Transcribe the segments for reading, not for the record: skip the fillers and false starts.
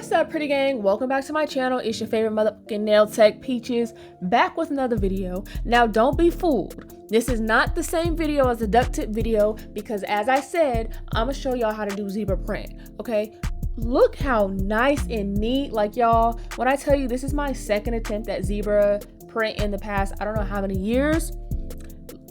What's up, pretty gang? Welcome back to my channel. It's your favorite motherfucking nail tech, Peaches, back with another video. Now, don't be fooled. This is not the same video as the duct tip video because, as I said, I'm gonna show y'all how to do zebra print, okay? Look how nice and neat. Like, y'all, when I tell you this is my second attempt at zebra print in the past, I don't know how many years.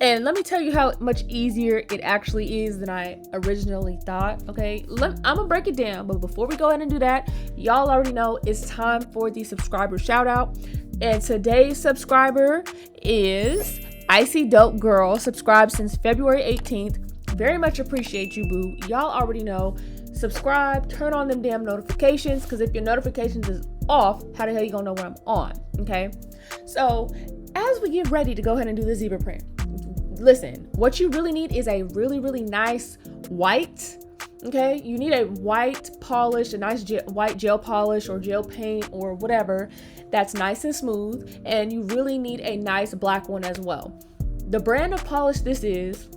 And let me tell you how much easier it actually is than I originally thought, okay? I'm gonna break it down, but before we go ahead and do that, y'all already know it's time for the subscriber shout out. And today's subscriber is Icy Dope Girl, subscribed since February 18th. Very much appreciate you, boo. Y'all already know, subscribe, turn on them damn notifications, because if your notifications is off, how the hell you gonna know when I'm on, okay? So as we get ready to go ahead and do the zebra print, listen, what you really need is a really nice white, okay? You need a white polish, a nice white gel polish or gel paint or whatever that's nice and smooth, and you really need a nice black one as well. The brand of polish this is,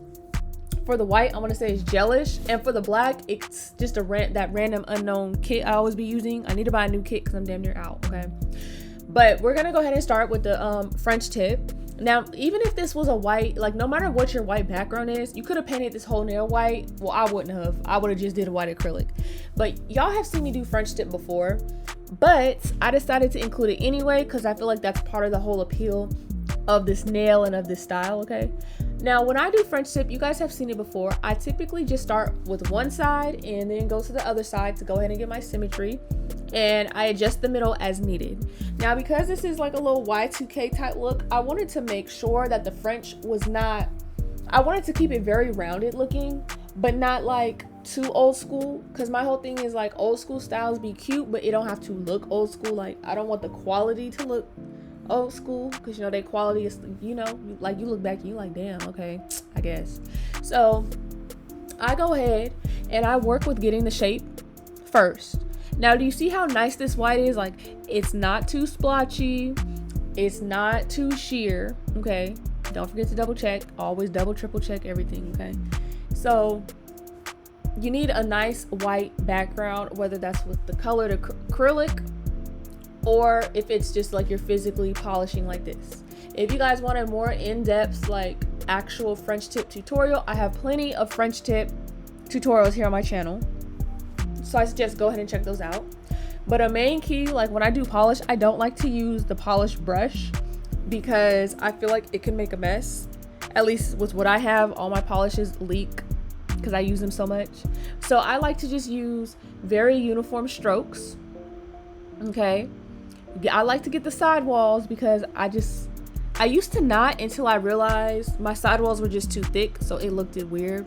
for the white, I want to say is Gelish, and for the black, it's just that random unknown kit I always be using. I need to buy a new kit because I'm damn near out, okay? But we're gonna go ahead and start with the French tip. Now, even if this was a white, like no matter what your white background is, you could have painted this whole nail white. Well, I wouldn't have. I would have just did a white acrylic. But y'all have seen me do French tip before, but I decided to include it anyway because I feel like that's part of the whole appeal of this nail and of this style, okay? Now, when I do French tip, you guys have seen it before. I typically just start with one side and then go to the other side to go ahead and get my symmetry. And I adjust the middle as needed. Now, because this is like a little Y2K type look, I wanted to make sure that the French was not, I wanted to keep it very rounded looking, but not like too old school, because my whole thing is like old school styles be cute, but it don't have to look old school. Like, I don't want the quality to look old school, because you know, their quality is, you know, like you look back and you like, damn, okay, I guess. So I go ahead and I work with getting the shape first. Now, do you see how nice this white is? Like, it's not too splotchy, it's not too sheer, okay? Don't forget to double check, always double, triple check everything, okay? So you need a nice white background, whether that's with the colored acrylic or if it's just like you're physically polishing like this. If you guys want a more in-depth, like actual French tip tutorial, I have plenty of French tip tutorials here on my channel. So I suggest go ahead and check those out. But a main key, like when I do polish, I don't like to use the polish brush because I feel like it can make a mess. At least with what I have, all my polishes leak because I use them so much. So I like to just use very uniform strokes, okay? I like to get the sidewalls because I used to not until I realized my sidewalls were just too thick, so it looked weird.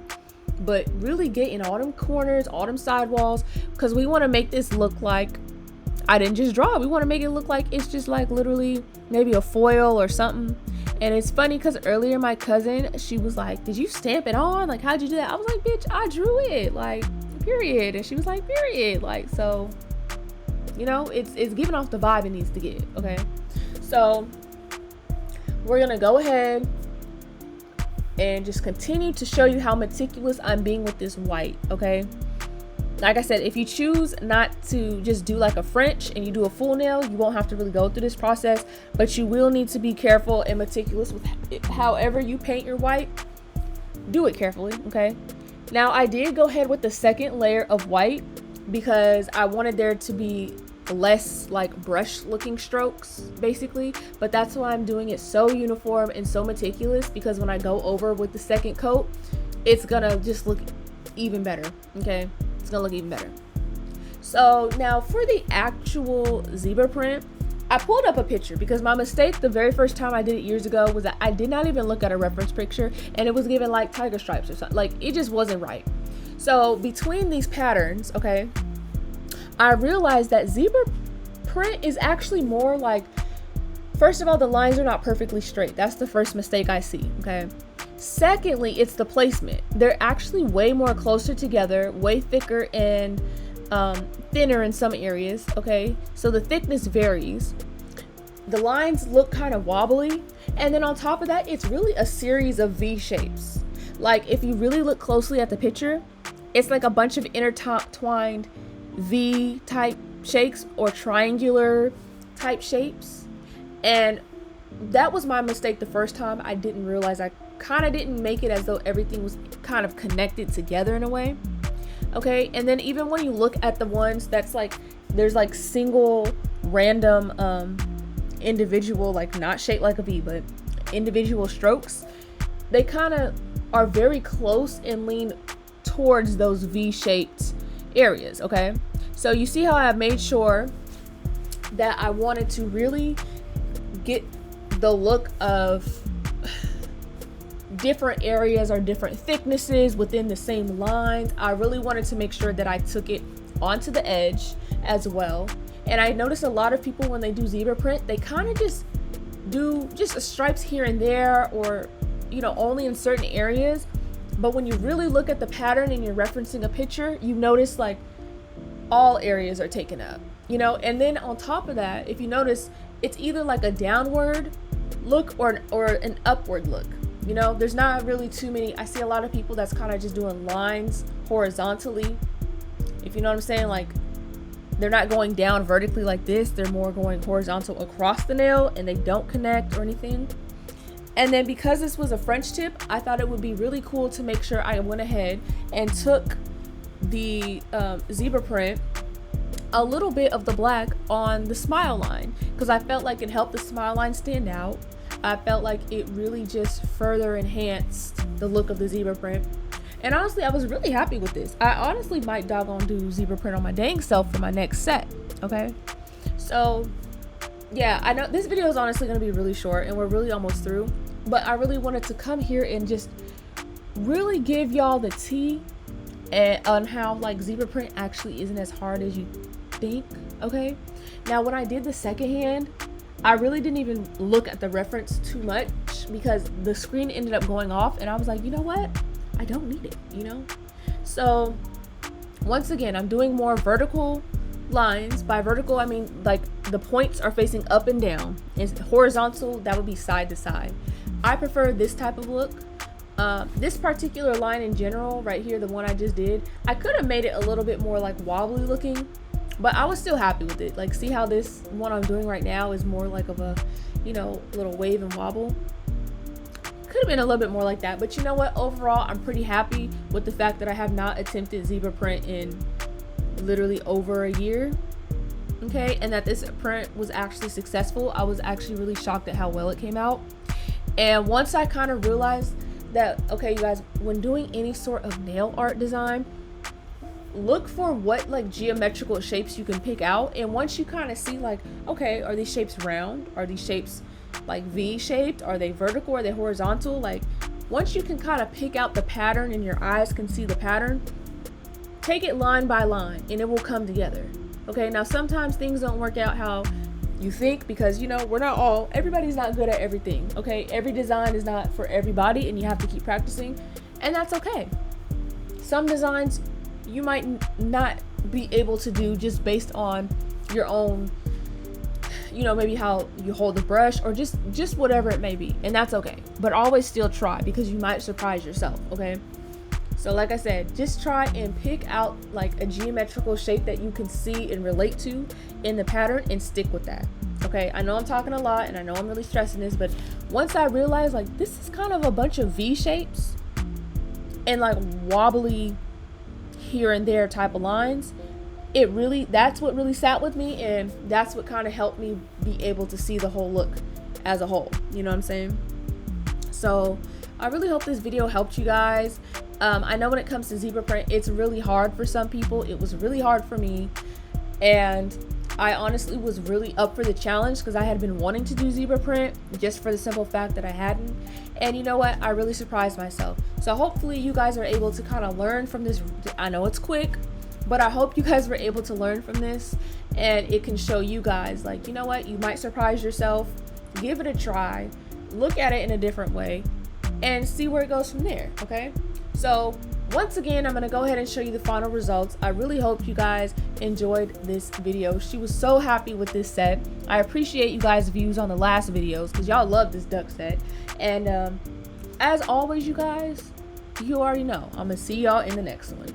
But really get in all them corners, all them sidewalls, because we want to make this look like I didn't just draw it. We want to make it look like it's just like literally maybe a foil or something. And it's funny because earlier my cousin, she was like, did you stamp it on? Like, how'd you do that? I was like, bitch, I drew it, like, period. And she was like, period. Like, so, you know, it's giving off the vibe it needs to give, okay? So we're gonna go ahead and just continue to show you how meticulous I'm being with this white, okay? Like I said, if you choose not to just do like a French and you do a full nail, you won't have to really go through this process, but you will need to be careful and meticulous with however you paint your white. Do it carefully, okay? Now, I did go ahead with the second layer of white because I wanted there to be less like brush looking strokes basically, but that's why I'm doing it so uniform and so meticulous, because when I go over with the second coat, it's gonna just look even better, okay? It's gonna look even better. So now for the actual zebra print, I pulled up a picture because my mistake the very first time I did it years ago was that I did not even look at a reference picture, and it was given like tiger stripes or something. Like, it just wasn't right. So between these patterns, okay, I realized that zebra print is actually more like, first of all, the lines are not perfectly straight. That's the first mistake I see, okay? Secondly, it's the placement. They're actually way more closer together, way thicker and thinner in some areas, okay? So the thickness varies. The lines look kind of wobbly. And then on top of that, it's really a series of V shapes. Like, if you really look closely at the picture, it's like a bunch of intertwined V type shapes or triangular type shapes. And that was my mistake the first time. I didn't realize I kind of didn't make it as though everything was kind of connected together in a way. Okay, and then even when you look at the ones that's like, there's like single random individual, like not shaped like a V, but individual strokes, they kind of are very close and lean towards those V-shaped areas. Okay, so you see how I made sure that I wanted to really get the look of different areas or different thicknesses within the same lines. I really wanted to make sure that I took it onto the edge as well. And I noticed a lot of people, when they do zebra print, they kind of just do just stripes here and there, or you know, only in certain areas. But when you really look at the pattern and you're referencing a picture, you notice like all areas are taken up, you know. And then on top of that, if you notice, it's either like a downward look or an upward look. You know, there's not really too many. I see a lot of people that's kind of just doing lines horizontally, if you know what I'm saying. Like, they're not going down vertically like this, they're more going horizontal across the nail, and they don't connect or anything. And then because this was a French tip, I thought it would be really cool to make sure I went ahead and took the zebra print, a little bit of the black on the smile line, because I felt like it helped the smile line stand out. I felt like it really just further enhanced the look of the zebra print. And honestly, I was really happy with this. I honestly might doggone do zebra print on my dang self for my next set. Okay, so yeah, I know this video is honestly going to be really short and we're really almost through, but I really wanted to come here and just really give y'all the tea on how like zebra print actually isn't as hard as you think. Okay, now when I did the second hand, I really didn't even look at the reference too much because the screen ended up going off, and I was like, you know what, I don't need it, you know. So once again, I'm doing more vertical lines. By vertical, I mean like the points are facing up and down. And horizontal, that would be side to side. I prefer this type of look. This particular line in general right here, the one I just did, I could have made it a little bit more like wobbly looking, but I was still happy with it. Like, see how this one I'm doing right now is more like of a, you know, little wave and wobble. Could have been a little bit more like that, but you know what, overall I'm pretty happy with the fact that I have not attempted zebra print in literally over a year. Okay, and that this print was actually successful. I was actually really shocked at how well it came out. And once I kind of realized that, okay, you guys, when doing any sort of nail art design, look for what like geometrical shapes you can pick out. And once you kind of see like, okay, are these shapes round? Are these shapes like V shaped? Are they vertical? Are they horizontal? Like, once you can kind of pick out the pattern and your eyes can see the pattern, take it line by line and it will come together. Okay, now sometimes things don't work out how you think, because you know, everybody's not good at everything. Okay, every design is not for everybody and you have to keep practicing, and that's okay. Some designs you might not be able to do just based on your own, you know, maybe how you hold the brush or just whatever it may be, and that's okay. But always still try, because you might surprise yourself. Okay, so like I said, just try and pick out like a geometrical shape that you can see and relate to in the pattern and stick with that. Okay, I know I'm talking a lot and I know I'm really stressing this, but once I realized like this is kind of a bunch of V shapes and like wobbly here and there type of lines, that's what really sat with me, and that's what kind of helped me be able to see the whole look as a whole, you know what I'm saying? So I really hope this video helped you guys. I know when it comes to zebra print, it's really hard for some people. It was really hard for me, and I honestly was really up for the challenge because I had been wanting to do zebra print just for the simple fact that I hadn't. And you know what, I really surprised myself. So hopefully you guys are able to kind of learn from this. I know it's quick, but I hope you guys were able to learn from this, and it can show you guys like, you know what, you might surprise yourself. Give it a try, look at it in a different way, and see where it goes from there. Okay, so once again, I'm going to go ahead and show you the final results. I really hope you guys enjoyed this video. She was so happy with this set. I appreciate you guys' views on the last videos because y'all love this duck set. And as always, you guys, you already know, I'm going to see y'all in the next one.